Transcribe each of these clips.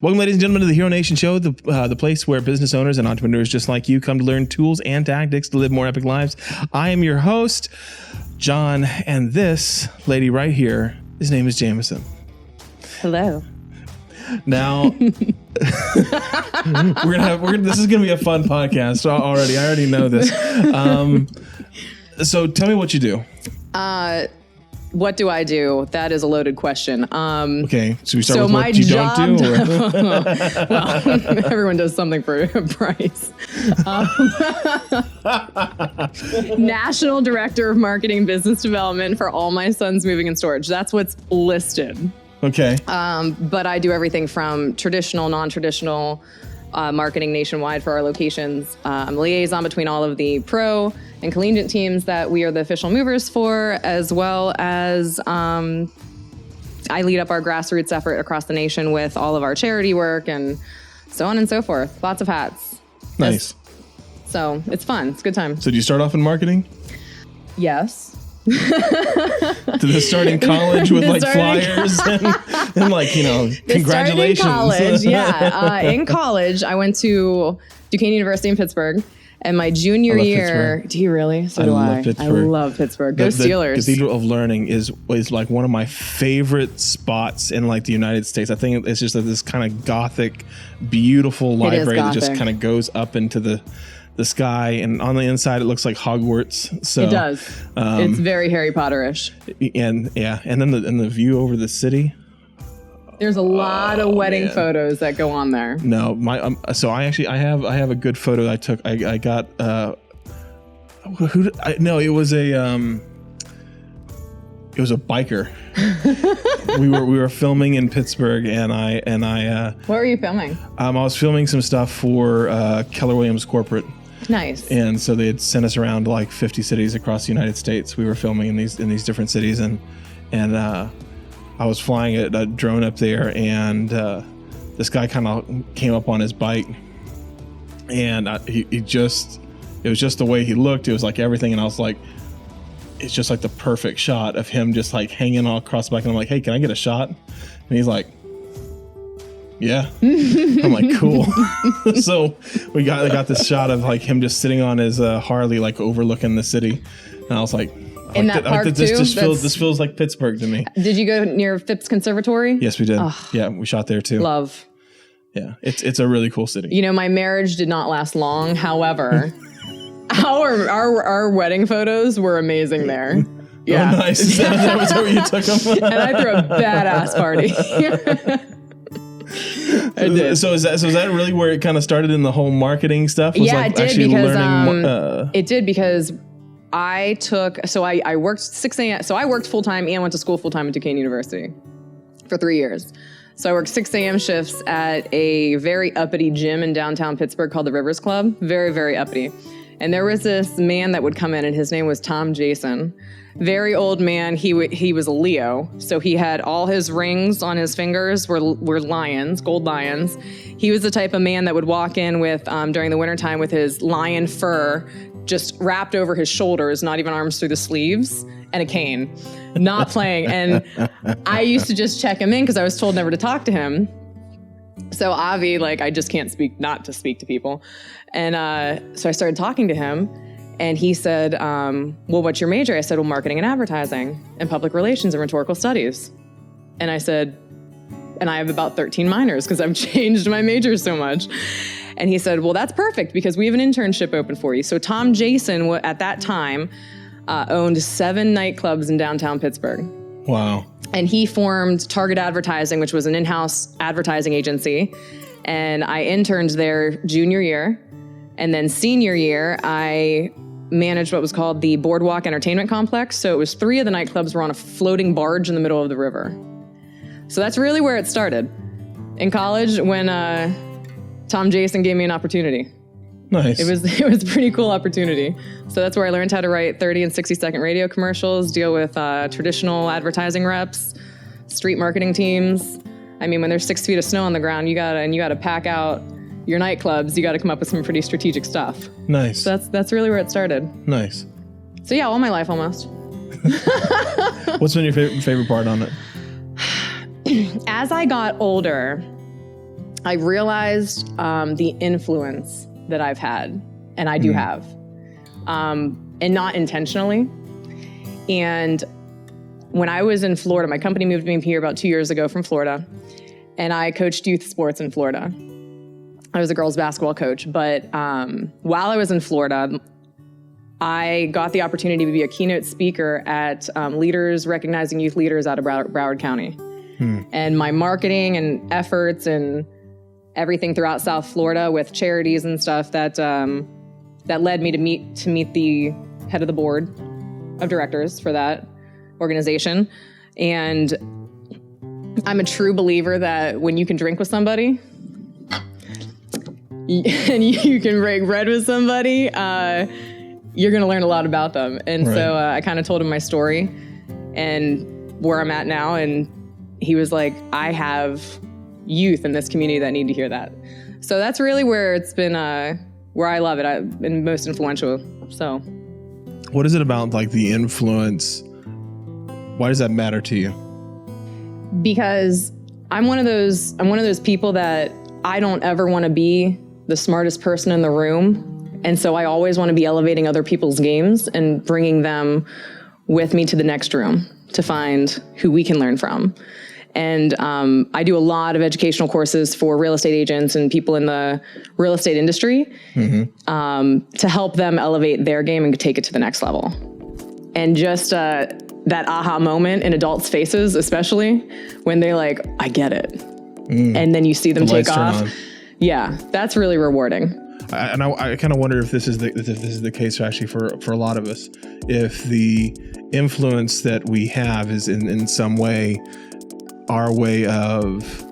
Welcome, ladies and gentlemen, to the Hero Nation Show, the place where business owners and entrepreneurs just like you come to learn tools and tactics to live more epic lives. I am your host, John, and this lady right here, his name is Jameson. Hello. Now, this is gonna be a fun podcast. I already know this. So tell me what you do. What do I do? That is a loaded question. Okay, so we start with what you don't do? Well, everyone does something for a price. National Director of Marketing Business Development for All My Son's Moving and Storage. That's what's listed. Okay. But I do everything from traditional, non-traditional marketing nationwide for our locations. I'm a liaison between all of the pro and collegiate teams that we are the official movers for, as well as I lead up our grassroots effort across the nation with all of our charity work and so on and so forth. Lots of hats. Nice. So it's fun. It's a good time. So do you start off in marketing? Yes. Did they start in college with like flyers and like, you know, congratulations? In college, yeah. In college, I went to Duquesne University in Pittsburgh. And my junior year, Pittsburgh. Do you really? So do I. I love Pittsburgh. Go Steelers. The Cathedral of Learning is like one of my favorite spots in like the United States. I think it's just this kind of gothic, beautiful library that just kind of goes up into the sky, and on the inside it looks like Hogwarts. So it does. It's very Harry Potterish. And yeah, and then the view over the city. There's a lot of wedding photos that go on there. No, so I have a good photo I took. I got it was a biker. we were filming in Pittsburgh, and I what were you filming? I was filming some stuff for Keller Williams Corporate. Nice. And so they had sent us around to like 50 cities across the United States. We were filming in these different cities, and I was flying a drone up there, and this guy kind of came up on his bike, and it was just the way he looked. It was like everything, and I was like, it's just like the perfect shot of him just like hanging all across the bike, and I'm like, hey, can I get a shot? And he's like, yeah. I'm like, cool. So we got this shot of like him just sitting on his Harley, like overlooking the city, and I was like, in that park too? This feels like Pittsburgh to me. Did you go near Phipps Conservatory? Yes, we did. Yeah, we shot there too. Love. Yeah, it's a really cool city. You know, my marriage did not last long. However, our wedding photos were amazing there. Yeah. Oh, nice. Is that where you took them? And I threw a badass party. I did. So is that really where it kind of started in the whole marketing stuff? Was yeah, like it did because I worked 6 a.m. So I worked full time and went to school full time at Duquesne University for 3 years. So I worked 6 a.m. shifts at a very uppity gym in downtown Pittsburgh called the Rivers Club. Very, very uppity. And there was this man that would come in, and his name was Tom Jason. Very old man. He was a Leo. So he had all his rings on his fingers were lions, gold lions. He was the type of man that would walk in with, during the wintertime, with his lion fur just wrapped over his shoulders, not even arms through the sleeves, and a cane, not playing. And I used to just check him in because I was told never to talk to him. So Avi, like, I just can't not to speak to people. And so I started talking to him, and he said, well, what's your major? I said, well, marketing and advertising and public relations and rhetorical studies. And I said, and I have about 13 minors because I've changed my major so much. And he said, well, that's perfect because we have an internship open for you. So Tom Jason, at that time, owned 7 nightclubs in downtown Pittsburgh. Wow. And he formed Target Advertising, which was an in-house advertising agency. And I interned there junior year. And then senior year, I managed what was called the Boardwalk Entertainment Complex. So it was 3 of the nightclubs were on a floating barge in the middle of the river. So that's really where it started. In college, when Tom Jason gave me an opportunity. Nice. It was a pretty cool opportunity. So that's where I learned how to write 30 and 60-second radio commercials, deal with traditional advertising reps, street marketing teams. I mean, when there's 6 feet of snow on the ground, you gotta pack out your nightclubs. You gotta come up with some pretty strategic stuff. Nice. So that's really where it started. Nice. So yeah, all my life almost. What's been your favorite part on it? As I got older, I realized the influence that I've had, and I do have, and not intentionally. And when I was in Florida, my company moved me here about 2 years ago from Florida, and I coached youth sports in Florida. I was a girls basketball coach, but while I was in Florida, I got the opportunity to be a keynote speaker at Leaders Recognizing Youth Leaders out of Broward County. And my marketing and efforts and everything throughout South Florida with charities and stuff that led me to meet the head of the board of directors for that organization. And I'm a true believer that when you can drink with somebody and you can break bread with somebody, you're going to learn a lot about them. And so I kind of told him my story and where I'm at now. And he was like, I have youth in this community that need to hear that. So that's really where it's been, where I love it. I've been most influential. So what is it about like the influence? Why does that matter to you? Because I'm one of those people that I don't ever want to be the smartest person in the room. And so I always want to be elevating other people's games and bringing them with me to the next room to find who we can learn from. And I do a lot of educational courses for real estate agents and people in the real estate industry to help them elevate their game and take it to the next level. And just that aha moment in adults' faces, especially when they're like, I get it. And then you see them take off. Yeah, that's really rewarding. And I kind of wonder if this is the case actually for a lot of us. If the influence that we have is in some way our way of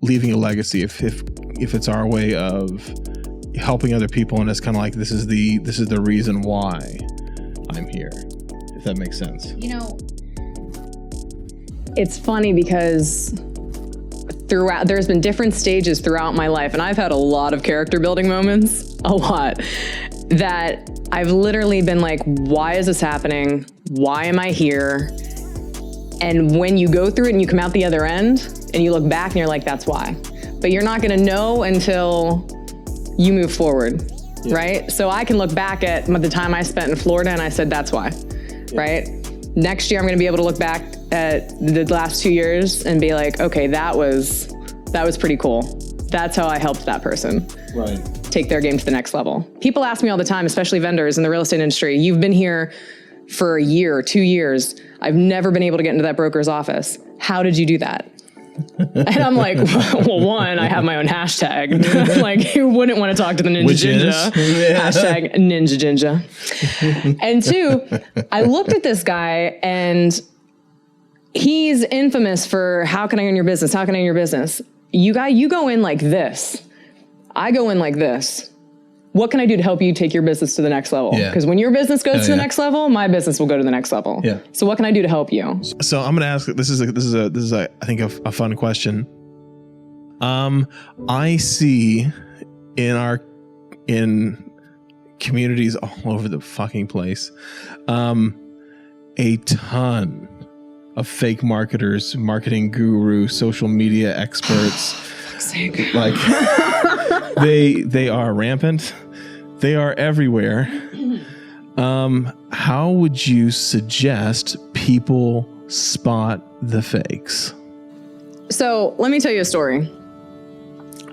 leaving a legacy. If it's our way of helping other people, and it's kind of like this is the reason why I'm here. If that makes sense. You know, it's funny because there's been different stages throughout my life, and I've had a lot of character building moments, a lot, that I've literally been like, why is this happening? Why am I here? And when you go through it and you come out the other end and you look back and you're like, that's why. But you're not going to know until you move forward, right? So I can look back at the time I spent in Florida and I said, that's why, right? Next year, I'm going to be able to look back at the last 2 years and be like, okay, that was pretty cool. That's how I helped that person take their game to the next level. People ask me all the time, especially vendors in the real estate industry, you've been here for a year, 2 years. I've never been able to get into that broker's office. How did you do that? And I'm like, well, one, I have my own hashtag. Like, who wouldn't want to talk to the Ninja Ginga? Hashtag Ninja Ginga. And two, I looked at this guy and he's infamous for how can I earn your business? How can I earn your business? You go in like this. I go in like this. What can I do to help you take your business to the next level? Because when your business goes to the next level, my business will go to the next level. Yeah. So what can I do to help you? So I'm going to ask. This is I think a fun question. I see in communities all over the fucking place, a ton of fake marketers, marketing gurus, social media experts. Fuck's sake. Like they are rampant. They are everywhere. How would you suggest people spot the fakes? So let me tell you a story.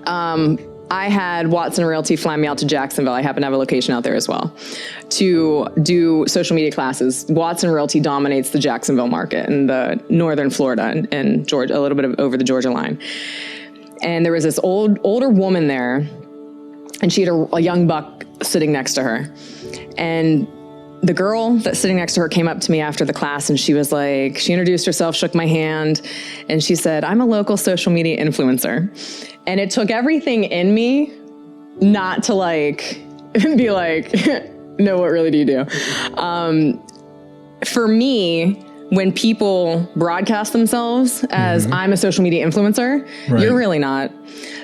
I had Watson Realty fly me out to Jacksonville. I happen to have a location out there as well to do social media classes. Watson Realty dominates the Jacksonville market in the northern Florida and Georgia, a little bit over the Georgia line. And there was this older woman there, and she had a young buck sitting next to her. And the girl that's sitting next to her came up to me after the class, and she was like, she introduced herself, shook my hand, and she said, I'm a local social media influencer. And it took everything in me not to like, be like, no, what really do you do? For me, when people broadcast themselves as I'm a social media influencer, you're really not.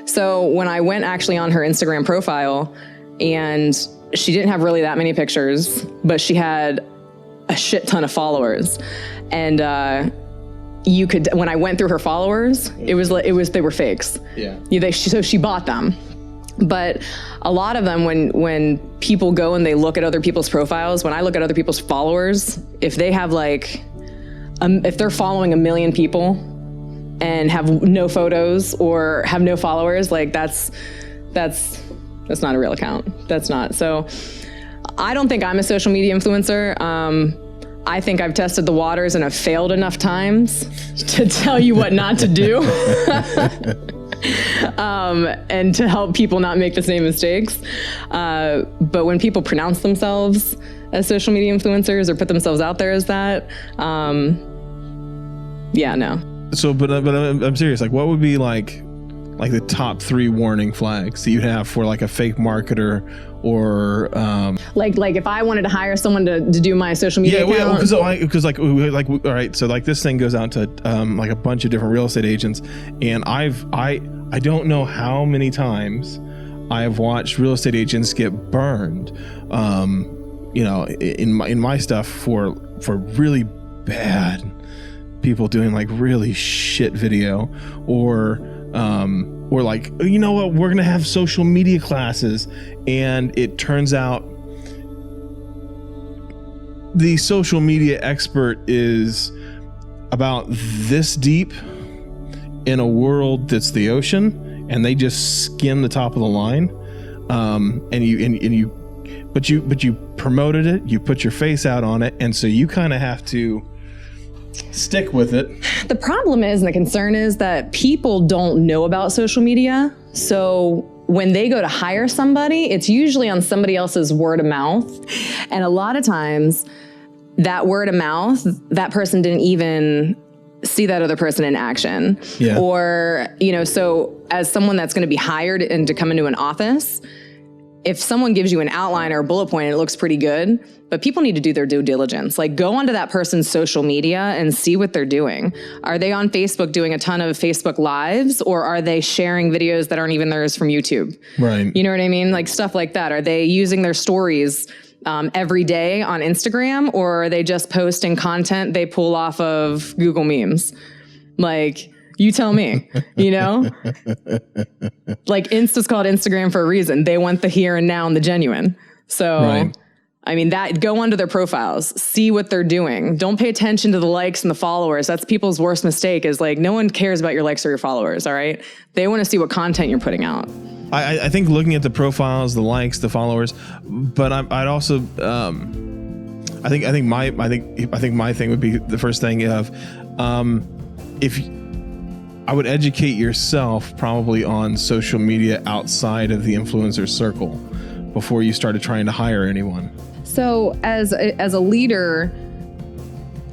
So when I went actually on her Instagram profile, and she didn't have really that many pictures, but she had a shit ton of followers. And you could, when I went through her followers, they were fakes. Yeah. So she bought them. But a lot of them, when people go and they look at other people's profiles, when I look at other people's followers, if they have if they're following 1 million people and have no photos or have no followers, that's not a real account. That's not. So I don't think I'm a social media influencer. I think I've tested the waters and have failed enough times to tell you what not to do. And to help people not make the same mistakes. But when people pronounce themselves as social media influencers or put themselves out there as that, no. So, but I'm serious. What would be the top 3 warning flags that you'd have for a fake marketer or if I wanted to hire someone to do my social media account? Because all right, so this thing goes out to a bunch of different real estate agents, and I don't know how many times I've watched real estate agents get burned, in my stuff for really bad people doing really shit video, or you know what, we're gonna have social media classes, and it turns out the social media expert is about this deep in a world that's the ocean, and they just skim the top of the line, but you promoted it, you put your face out on it, and so you kind of have to stick with it. The problem is, and the concern is, that people don't know about social media. So when they go to hire somebody, it's usually on somebody else's word of mouth. And a lot of times that word of mouth, that person didn't even see that other person in action. Yeah. Or, so as someone that's going to be hired and to come into an office, if someone gives you an outline or a bullet point and it looks pretty good, but people need to do their due diligence. Go onto that person's social media and see what they're doing. Are they on Facebook doing a ton of Facebook Lives, or are they sharing videos that aren't even theirs from YouTube? Right. You know what I mean? Stuff like that. Are they using their stories every day on Instagram, or are they just posting content they pull off of Google Memes? You tell me, Insta's called Instagram for a reason. They want the here and now and the genuine. So, right. Go onto their profiles, see what they're doing. Don't pay attention to the likes and the followers. That's people's worst mistake, is no one cares about your likes or your followers. All right. They want to see what content you're putting out. I think looking at the profiles, the likes, the followers, but I'd also, I think my thing would be the first thing of, if I would educate yourself probably on social media outside of the influencer circle before you started trying to hire anyone. So as a leader,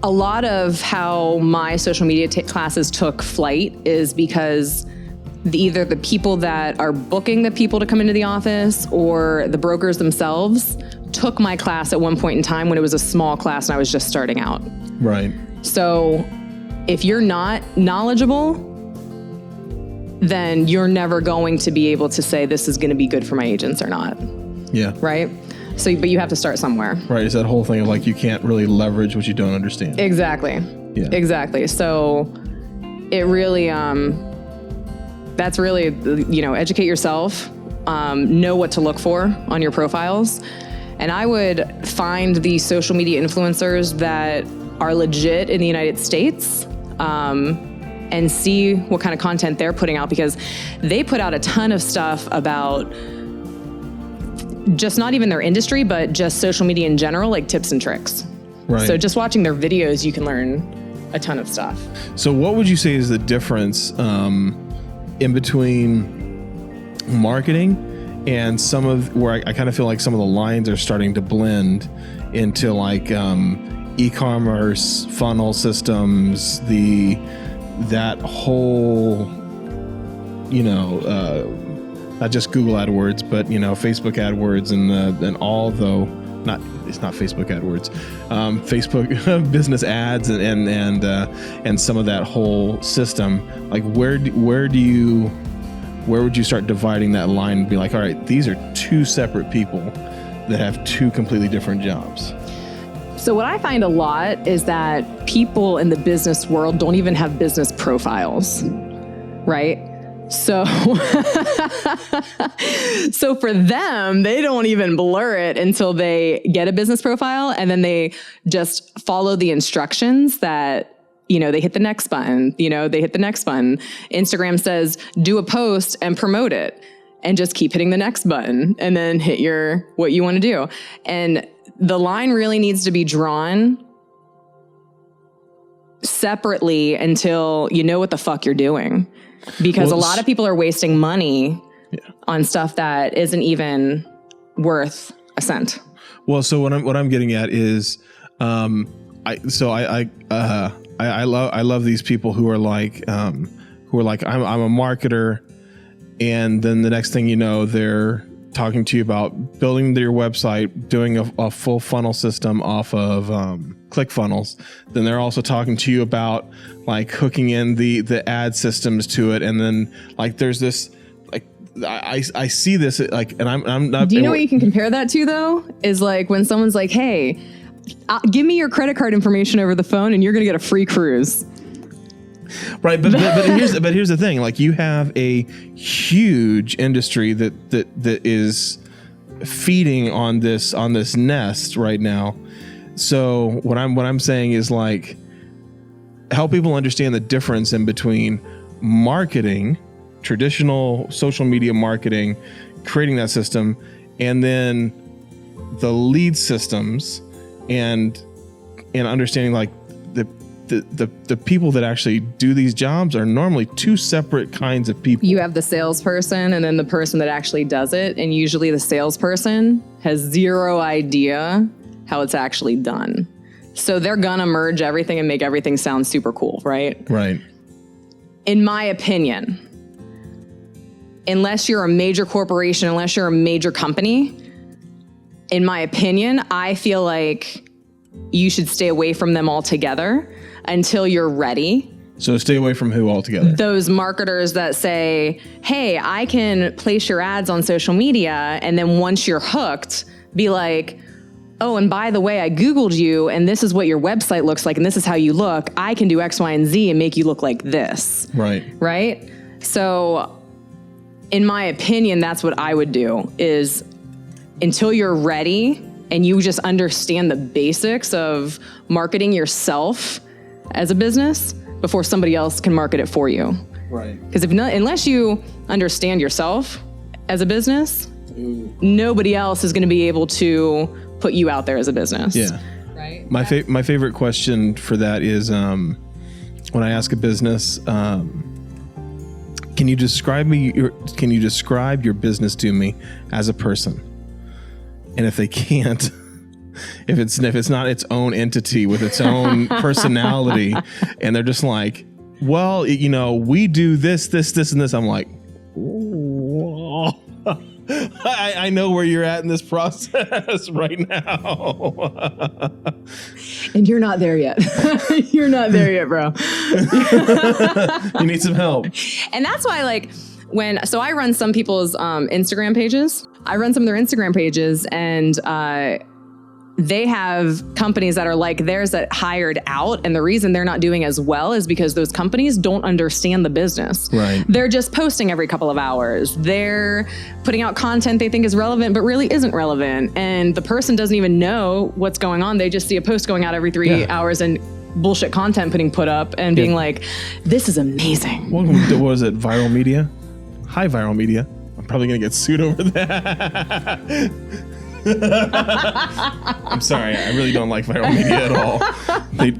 a lot of how my social media classes took flight is because either the people that are booking the people to come into the office or the brokers themselves took my class at one point in time when it was a small class and I was just starting out. Right. So if you're not knowledgeable, then you're never going to be able to say this is going to be good for my agents or not. Yeah. Right? So, but you have to start somewhere. Right. It's that whole thing of you can't really leverage what you don't understand. Exactly. Yeah. Exactly. So it really, that's really, educate yourself, know what to look for on your profiles. And I would find the social media influencers that are legit in the United States, and see what kind of content they're putting out, because they put out a ton of stuff about just not even their industry, but just social media in general, tips and tricks. Right. So just watching their videos, you can learn a ton of stuff. So what would you say is the difference in between marketing and some of where I kind of feel like some of the lines are starting to blend into e-commerce, funnel systems, that whole, not just Google AdWords, but Facebook AdWords and all it's not Facebook AdWords, Facebook business ads and some of that whole system. Where would you start dividing that line and be all right, these are two separate people that have two completely different jobs? So what I find a lot is that people in the business world don't even have business profiles, right? So, so for them, they don't even blur it until they get a business profile, and then they just follow the instructions that, they hit the next button, they hit the next button. Instagram says, do a post and promote it, and just keep hitting the next button and then hit what you want to do. And the line really needs to be drawn separately until you know what the fuck you're doing. Because a lot of people are wasting money on stuff that isn't even worth a cent. Well, so what I'm getting at is, I love these people who are like I'm a marketer, and then the next thing you know, they're talking to you about building your website, doing a full funnel system off of ClickFunnels. Then they're also talking to you about like hooking in the ad systems to it, and then like there's this like I see this like, and I'm not. Do you know what you can compare that to though? Is like when someone's like, "Hey, give me your credit card information over the phone, and you're gonna get a free cruise." Right, but here's the thing. Like, you have a huge industry that is feeding on this nest right now. So what I'm saying is, like, help people understand the difference in between marketing, traditional social media marketing, creating that system, and then the lead systems, and understanding like the people that actually do these jobs are normally two separate kinds of people. You have the salesperson and then the person that actually does it. And usually the salesperson has zero idea how it's actually done. So they're gonna merge everything and make everything sound super cool, right? Right. In my opinion, unless you're a major corporation, unless you're a major company, in my opinion, I feel like you should stay away from them altogether until you're ready. So stay away from who altogether? Those marketers that say, hey, I can place your ads on social media, and then once you're hooked, be like, oh, and by the way, I Googled you, and this is what your website looks like, and this is how you look. I can do X, Y, and Z and make you look like this. Right. Right? So in my opinion, that's what I would do, is until you're ready and you just understand the basics of marketing yourself as a business before somebody else can market it for you. Right. Because unless you understand yourself as a business, nobody else is going to be able to put you out there as a business. Yeah. Right. My favorite question for that is when I ask a business, can you describe your business to me as a person? And if they can't, if it's not its own entity with its own personality, and they're just like, well, we do this, and this, I'm like, whoa. I know where you're at in this process right now. And you're not there yet. You're not there yet, bro. You need some help. And that's why, so I run some people's Instagram pages. I run some of their Instagram pages, and they have companies that are like theirs that hired out. And the reason they're not doing as well is because those companies don't understand the business. Right. They're just posting every couple of hours. They're putting out content they think is relevant, but really isn't relevant. And the person doesn't even know what's going on. They just see a post going out every 3 hours and bullshit content put up and being like, this is amazing. Welcome to, what is it, viral media? Hi, viral media. I'm probably going to get sued over that. I'm sorry. I really don't like viral media at all. They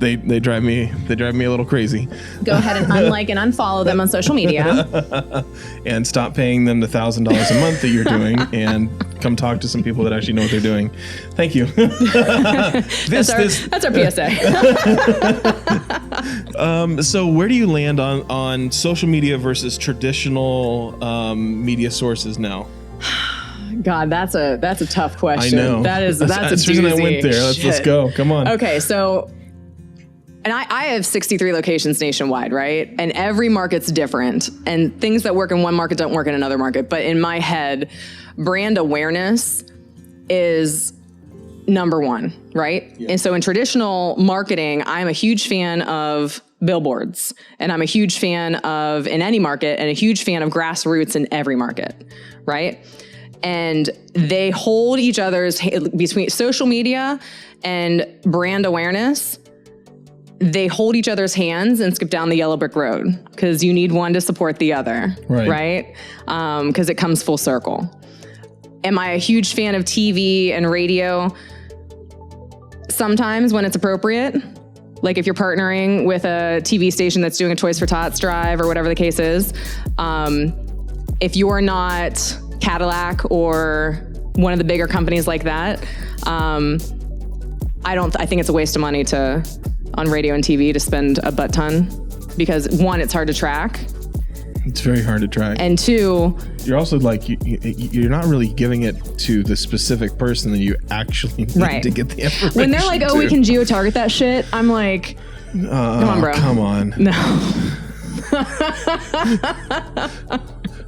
drive me a little crazy. Go ahead and unlike and unfollow them on social media. And stop paying them the $1,000 a month that you're doing, and come talk to some people that actually know what they're doing. Thank you. That's our PSA. So where do you land on social media versus traditional media sources now? God, that's a tough question. I know. That's a the reason I went there. Let's go. Come on. Okay, so, and I have 63 locations nationwide, right? And every market's different, and things that work in one market don't work in another market. But in my head, brand awareness is number one, right? Yeah. And so in traditional marketing, I'm a huge fan of billboards, and I'm a huge fan of, in any market, and a huge fan of grassroots in every market, right? And they hold each other's, between social media and brand awareness, they hold each other's hands and skip down the yellow brick road, because you need one to support the other, right? Because it comes full circle. Am I a huge fan of TV and radio? Sometimes when it's appropriate. Like if you're partnering with a TV station that's doing a Toys for Tots drive or whatever the case is. If you're not Cadillac or one of the bigger companies like that, I think it's a waste of money on radio and TV to spend a butt ton, because one, it's hard to track. It's very hard to track. And two, you're also like, you're not really giving it to the specific person that you actually need to get the information. When they're like, oh, we can geo-target that shit, I'm like, come on, bro. Come on. No.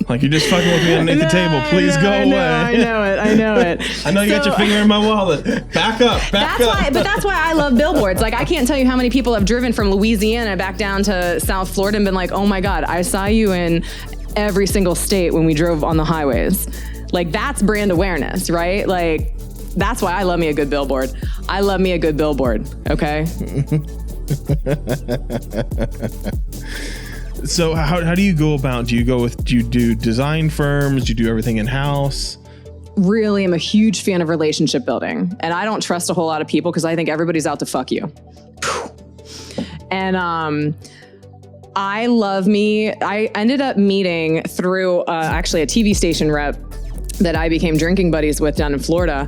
Like, you're just fucking with me underneath the table. Please go away. I know it. I know you got your finger in my wallet. Back up. But that's why I love billboards. Like, I can't tell you how many people have driven from Louisiana back down to South Florida and been like, oh my God, I saw you in every single state when we drove on the highways. Like, that's brand awareness, right? Like, that's why I love me a good billboard. I love me a good billboard, okay? So how do you go about, do you do design firms? Do you do everything in-house? Really am a huge fan of relationship building. And I don't trust a whole lot of people because I think everybody's out to fuck you. And I ended up meeting through actually a TV station rep that I became drinking buddies with down in Florida.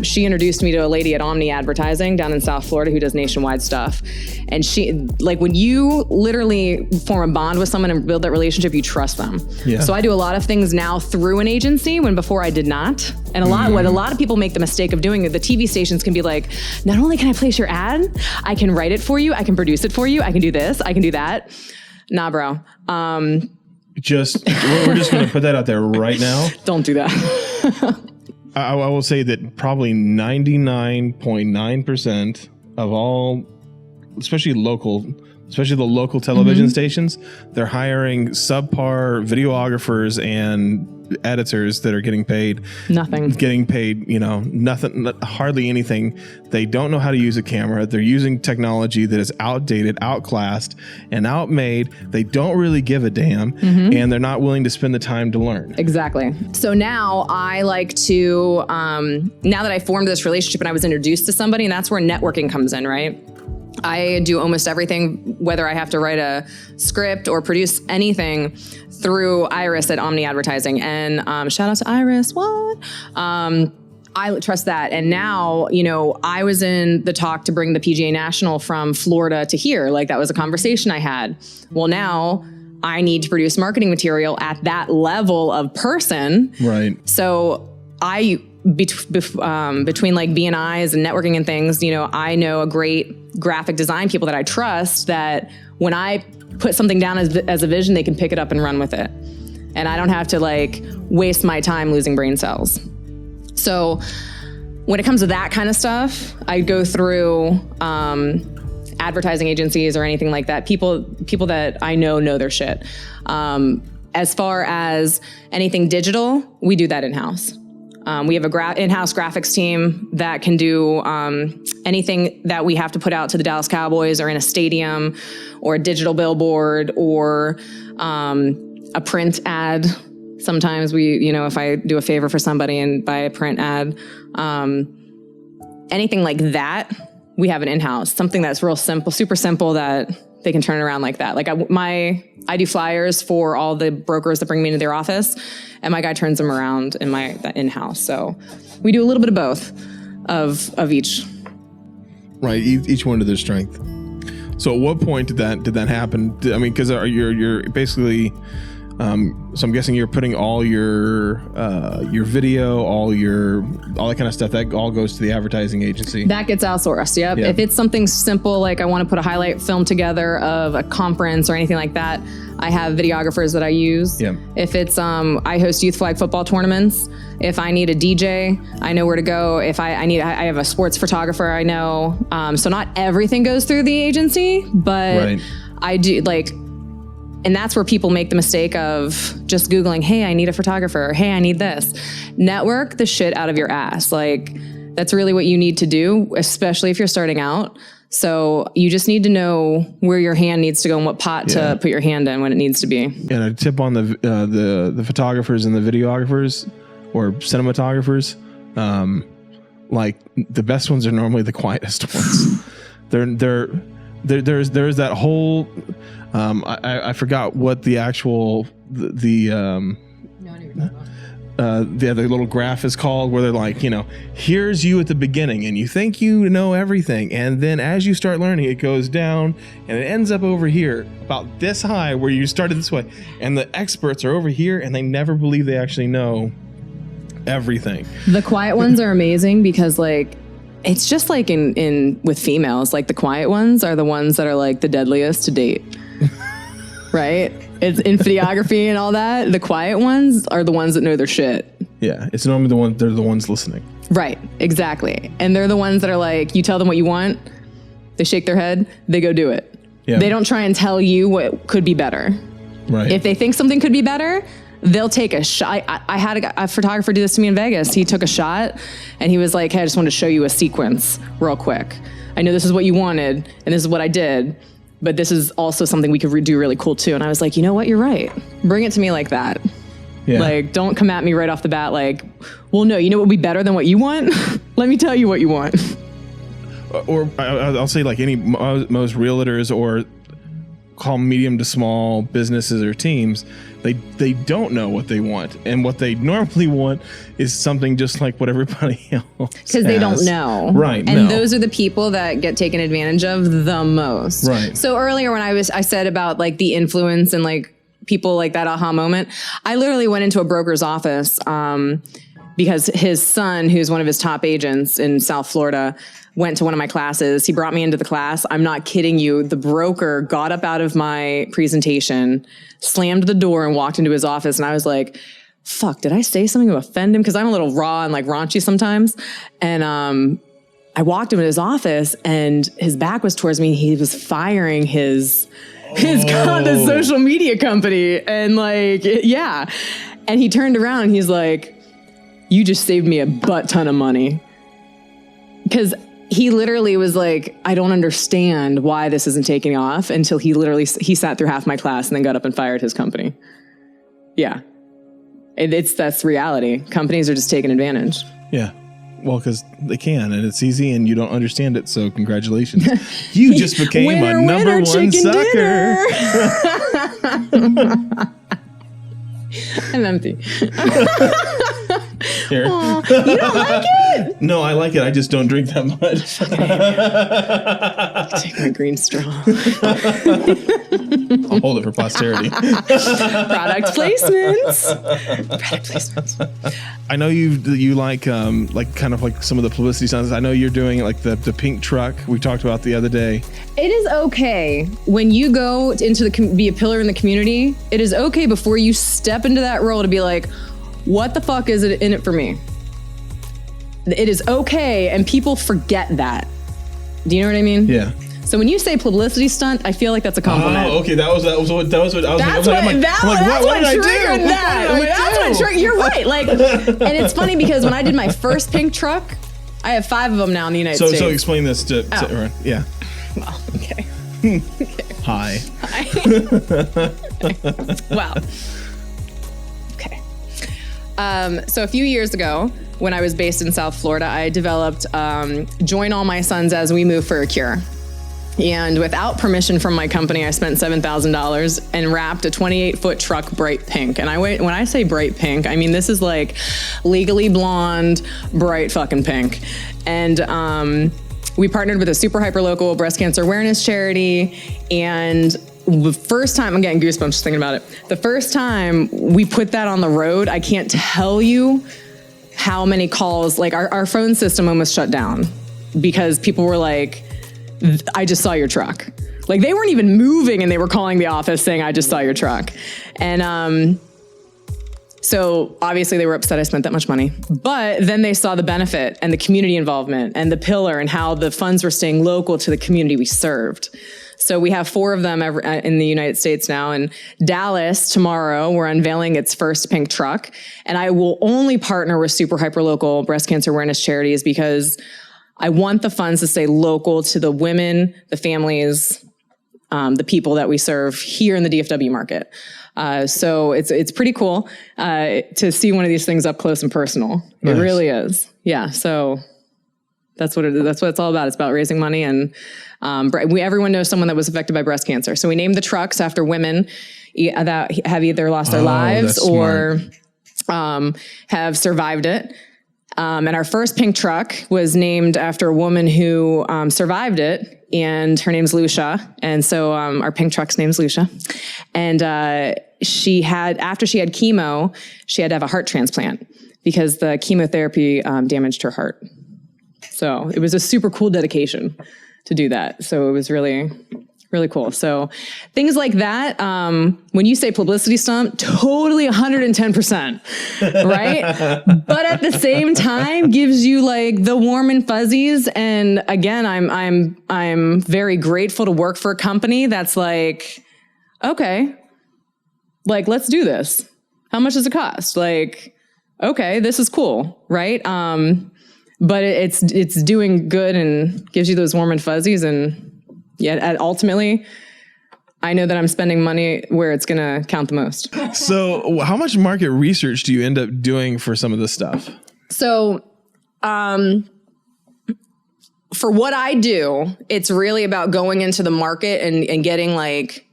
She introduced me to a lady at Omni Advertising down in South Florida who does nationwide stuff. And she, like, when you literally form a bond with someone and build that relationship, you trust them. Yeah. So I do a lot of things now through an agency when before I did not. And what a lot of people make the mistake of doing, the TV stations can be like, not only can I place your ad, I can write it for you, I can produce it for you, I can do this, I can do that. Nah, bro. We're just going to put that out there right now. Don't do that. I will say that probably 99.9% of all, especially the local television stations, they're hiring subpar videographers and editors that are getting paid nothing, hardly anything. They don't know how to use a camera. They're using technology that is outdated, outclassed, and outmade. They don't really give a damn, and they're not willing to spend the time to learn. Exactly. So now I like to, now that I formed this relationship and I was introduced to somebody, and that's where networking comes in, right? I do almost everything, whether I have to write a script or produce anything, through Iris at Omni Advertising. And shout out to Iris. What? I trust that. And now, I was in the talk to bring the PGA National from Florida to here. Like, that was a conversation I had. Well, now I need to produce marketing material at that level of person. Right. So between like BNIs and networking and things, I know a great graphic design people that I trust, that when I put something down as a vision, they can pick it up and run with it. And I don't have to like waste my time losing brain cells. So when it comes to that kind of stuff, I go through advertising agencies or anything like that. People that I know their shit. As far as anything digital, we do that in-house. We have a in-house graphics team that can do anything that we have to put out to the Dallas Cowboys or in a stadium or a digital billboard or a print ad. Sometimes if I do a favor for somebody and buy a print ad, anything like that, we have an in-house. Something that's real simple, super simple, that they can turn it around like that. Like I do flyers for all the brokers that bring me into their office, and my guy turns them around in my in-house. So we do a little bit of both of each. Right, each one to their strength. So at what point did that happen? I mean, because you're basically So I'm guessing you're putting all your video, all that kind of stuff, that all goes to the advertising agency. That gets outsourced. Yep. Yeah. If it's something simple, like I want to put a highlight film together of a conference or anything like that, I have videographers that I use. Yeah. If it's, I host youth flag football tournaments. If I need a DJ, I know where to go. If I have a sports photographer, I know. So not everything goes through the agency, but Right. I do and that's where people make the mistake of just Googling, hey, I need a photographer, or hey, I need this. Network the shit out of your ass. Like, that's really what you need to do, especially if you're starting out. So you just need to know where your hand needs to go and what pot to put your hand in when it needs to be. And a tip on the photographers and the videographers or cinematographers, like the best ones are normally the quietest ones. There's that whole I forgot what the actual the little graph is called, where they're like, here's you at the beginning and you think you know everything, and then as you start learning, it goes down and it ends up over here about this high where you started this way, and the experts are over here and they never believe they actually know everything. The quiet ones are amazing because it's just like in with females, like the quiet ones are the ones that are like the deadliest to date. Right? It's in videography and all that. The quiet ones are the ones that know their shit. Yeah, it's normally they're the ones listening. Right, exactly. And they're the ones that are like, you tell them what you want, they shake their head, they go do it. Yeah. They don't try and tell you what could be better. Right. If they think something could be better, they'll take a shot. I had a photographer do this to me in Vegas. He took a shot and he was like, hey, I just wanted to show you a sequence real quick. I know this is what you wanted and this is what I did, but this is also something we could do really cool too. And I was like, you know what? You're right. Bring it to me like that. Yeah. Like, don't come at me right off the bat like, well, no, you know what would be better than what you want? Let me tell you what you want. Or I'll say like most realtors or call medium to small businesses or teams, they don't know what they want, and what they normally want is something just like what everybody else because they don't know, right? And those are the people that get taken advantage of the most, right? So earlier when I said about like the influence and like people like that aha moment, I literally went into a broker's office because his son, who's one of his top agents in South Florida, went to one of my classes. He brought me into the class. I'm not kidding you. The broker got up out of my presentation, slammed the door, and walked into his office. And I was like, fuck, did I say something to offend him? Because I'm a little raw and like raunchy sometimes. And I walked into his office and his back was towards me. He was firing his social media company. And and he turned around and he's like, you just saved me a butt ton of money. Because he literally was like, I don't understand why this isn't taking off, until he sat through half my class and then got up and fired his company. Yeah. That's reality. Companies are just taking advantage. Yeah. Well, because they can, and it's easy, and you don't understand it. So congratulations. You just became winner, a number one sucker. I'm empty. Here. Aww, you don't like it? No, I like it. I just don't drink that much. Take my green straw. I'll hold it for posterity. Product placements. I know you like kind of like some of the publicity stunts. I know you're doing like the pink truck we talked about the other day. It is okay when you go into be a pillar in the community. It is okay before you step into that role to be like, what the fuck is it in it for me? It is okay, and people forget that. Do you know what I mean? Yeah. So when you say publicity stunt, I feel like that's a compliment. Oh, okay. That was what I was. That's what triggered that. That's what triggered. You're right. Like, and it's funny because when I did my first pink truck, I have 5 of them now in the United States. So explain this to everyone. Yeah. Well, okay. Hi. Wow. Okay. So a few years ago, when I was based in South Florida, I developed Join All My Sons as We Move for a Cure. And without permission from my company, I spent $7,000 and wrapped a 28-foot truck bright pink. And when I say bright pink, I mean this is like legally blonde, bright fucking pink. And we partnered with a super hyper local breast cancer awareness charity, and the first time, I'm getting goosebumps just thinking about it. The first time we put that on the road, I can't tell you how many calls, like our phone system almost shut down because people were like, I just saw your truck. Like they weren't even moving and they were calling the office saying, I just saw your truck. And so obviously they were upset I spent that much money, but then they saw the benefit and the community involvement and the pillar and how the funds were staying local to the community we served. So we have 4 of them in the United States now. In Dallas tomorrow, we're unveiling its first pink truck. And I will only partner with super hyperlocal breast cancer awareness charities because I want the funds to stay local to the women, the families, the people that we serve here in the DFW market. So it's pretty cool to see one of these things up close and personal. Nice. It really is. Yeah. So that's what it's all about. It's about raising money, and everyone knows someone that was affected by breast cancer. So we named the trucks after women that have either lost their lives or have survived it. And our first pink truck was named after a woman who survived it, and her name's Lucia. And so our pink truck's name's Lucia. And after she had chemo, she had to have a heart transplant because the chemotherapy damaged her heart. So it was a super cool dedication to do that. So it was really, really cool. So things like that, when you say publicity stunt, totally 110%, right? But at the same time gives you like the warm and fuzzies. And again, I'm very grateful to work for a company that's like, okay, like, let's do this. How much does it cost? Like, okay, this is cool, right? But it's doing good and gives you those warm and fuzzies. And yet ultimately, I know that I'm spending money where it's going to count the most. So how much market research do you end up doing for some of this stuff? So for what I do, it's really about going into the market and getting like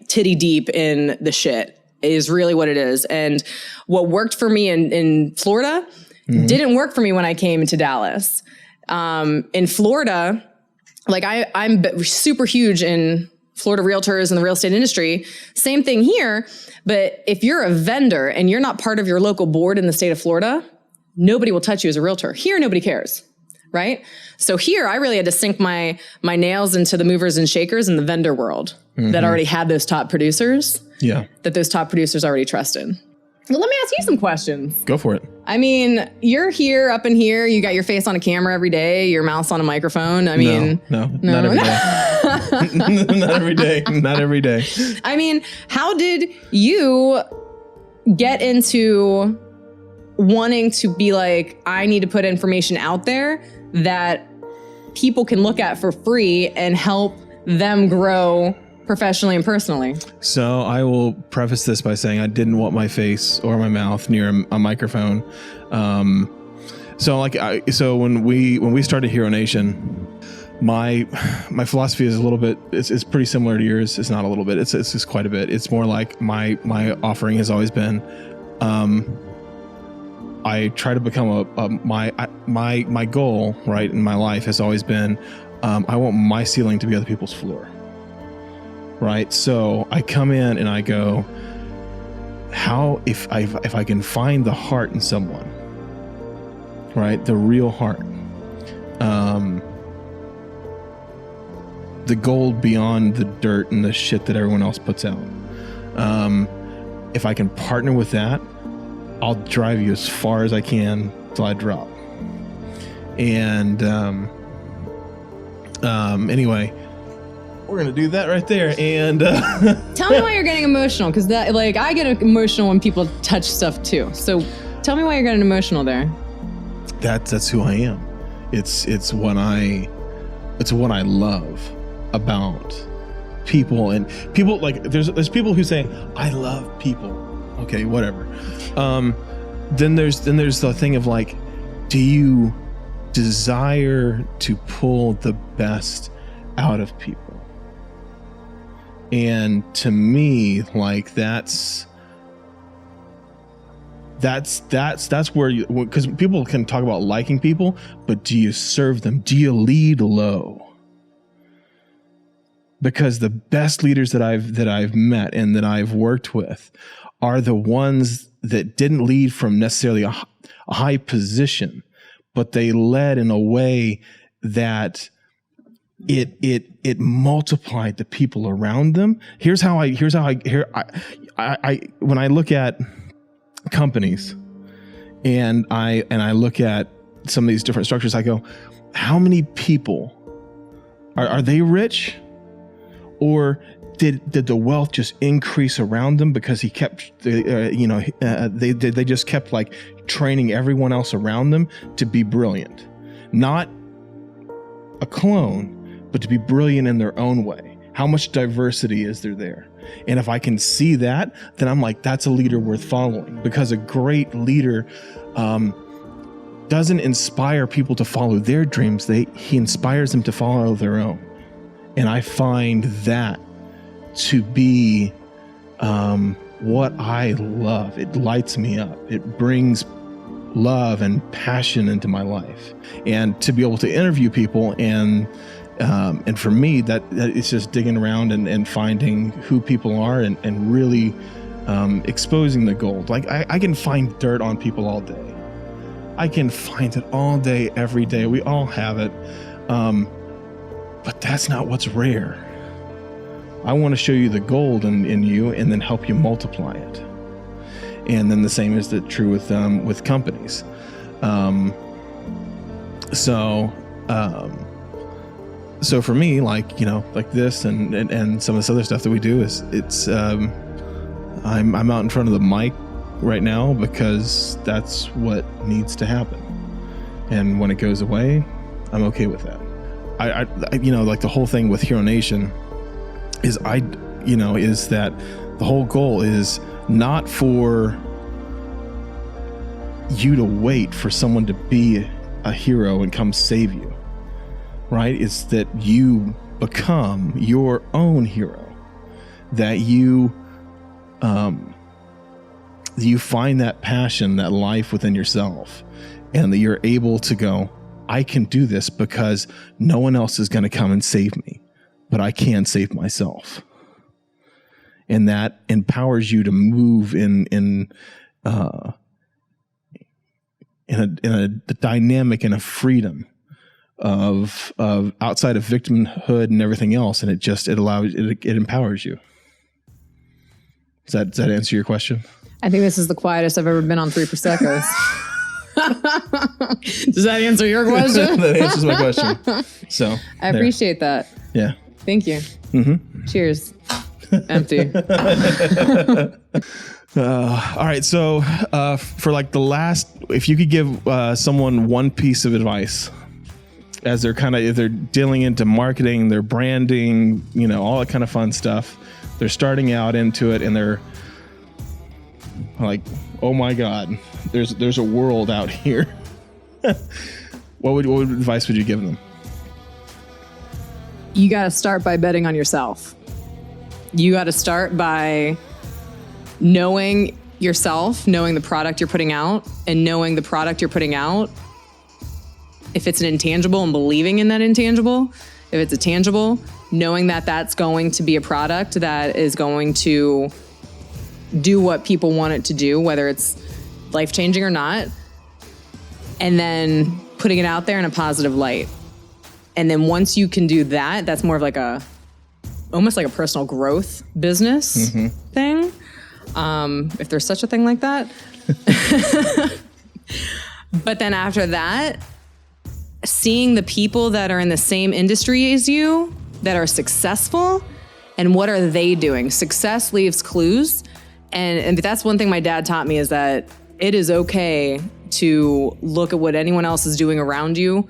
titty deep in the shit is really what it is. And what worked for me in Florida didn't work for me when I came to Dallas. In Florida, like I'm super huge in Florida realtors and the real estate industry. Same thing here. But if you're a vendor and you're not part of your local board in the state of Florida, nobody will touch you as a realtor. Here, nobody cares. Right? So here, I really had to sink my nails into the movers and shakers in the vendor world that already had those top producers. Yeah. That those top producers already trusted. Well, let me ask you some questions. Go for it. I mean, you're here, up in here. You got your face on a camera every day. Your mouth's on a microphone. I mean, no, not every day. Not every day. Not every day. I mean, how did you get into wanting to be like, I need to put information out there that people can look at for free and help them grow professionally and personally? So I will preface this by saying I didn't want my face or my mouth near a microphone. So when we started Hero Nation, my philosophy is a little bit, it's pretty similar to yours. It's not a little bit, it's just quite a bit. It's more like my offering has always been, I try to become my goal, right, in my life has always been, I want my ceiling to be other people's floor. Right. So I come in and I go, how, if I can find the heart in someone, right? The real heart, the gold beyond the dirt and the shit that everyone else puts out. If I can partner with that, I'll drive you as far as I can till I drop. And, anyway, we're going to do that right there. And tell me why you're getting emotional. Cause that, like, I get emotional when people touch stuff too. So tell me why you're getting emotional there. That's who I am. It's what I love about people, and people, like, there's people who say, I love people. Okay, whatever. Then there's the thing of like, do you desire to pull the best out of people? And to me, like, that's where you, because people can talk about liking people, but do you serve them? Do you lead low? because the best leaders that I've met and that I've worked with are the ones that didn't lead from necessarily a high position, but they led in a way that it multiplied the people around them. Here's how I when I look at companies and I look at some of these different structures, I go, how many people are they rich, or did the wealth just increase around them because he kept they just kept like training everyone else around them to be brilliant, not a clone, but to be brilliant in their own way. How much diversity is there? And if I can see that, then I'm like, that's a leader worth following, because a great leader doesn't inspire people to follow their dreams. He inspires them to follow their own. And I find that to be what I love. It lights me up. It brings love and passion into my life. And to be able to interview people and for me, that it's just digging around and finding who people are and really exposing the gold. Like I can find dirt on people all day. I can find it all day, every day. We all have it. But that's not what's rare. I want to show you the gold in you and then help you multiply it. And then the same is true with companies. So for me, like this and some of this other stuff that we do I'm out in front of the mic right now because that's what needs to happen. And when it goes away, I'm okay with that. I like the whole thing with Hero Nation is that the whole goal is not for you to wait for someone to be a hero and come save you, right? It's that you become your own hero, that you find that passion, that life within yourself, and that you're able to go, I can do this because no one else is going to come and save me, but I can save myself. And that empowers you to move in a dynamic and a freedom of outside of victimhood and everything else, and it empowers you. Does that answer your question? I think this is the quietest I've ever been on 3 Prosecco's. Does that answer your question? That answers my question. So I appreciate that. Yeah. Thank you. Mm-hmm. Cheers. Empty. All right. So for like the last, if you could give someone one piece of advice as they're dealing into marketing, their branding, all that kind of fun stuff. They're starting out into it and they're like, oh my God, there's a world out here. What advice would you give them? You got to start by betting on yourself. You got to start by knowing yourself, knowing the product you're putting out, and knowing the product you're putting out, if it's an intangible, and believing in that intangible. If it's a tangible, knowing that that's going to be a product that is going to do what people want it to do, whether it's life-changing or not, and then putting it out there in a positive light. And then once you can do that, that's more of like almost like a personal growth business thing. If there's such a thing like that. But then after that, seeing the people that are in the same industry as you, that are successful, and what are they doing? Success leaves clues. And that's one thing my dad taught me, is that it is okay to look at what anyone else is doing around you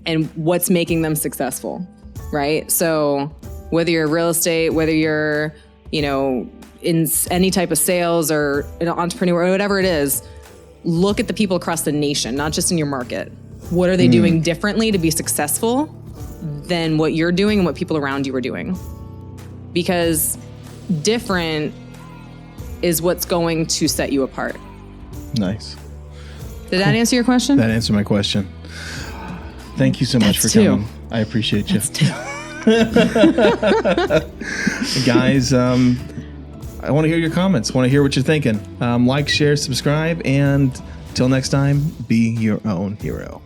and what's making them successful, right? So whether you're real estate, whether you're, in any type of sales or an entrepreneur or whatever it is, look at the people across the nation, not just in your market. What are they doing differently to be successful than what you're doing and what people around you are doing? Because different is what's going to set you apart. Nice. Did that answer your question? That answered my question. Thank you so much for coming. I appreciate you. That's 2. Guys, I want to hear your comments. I want to hear what you're thinking. Like, share, subscribe, and until next time, be your own hero.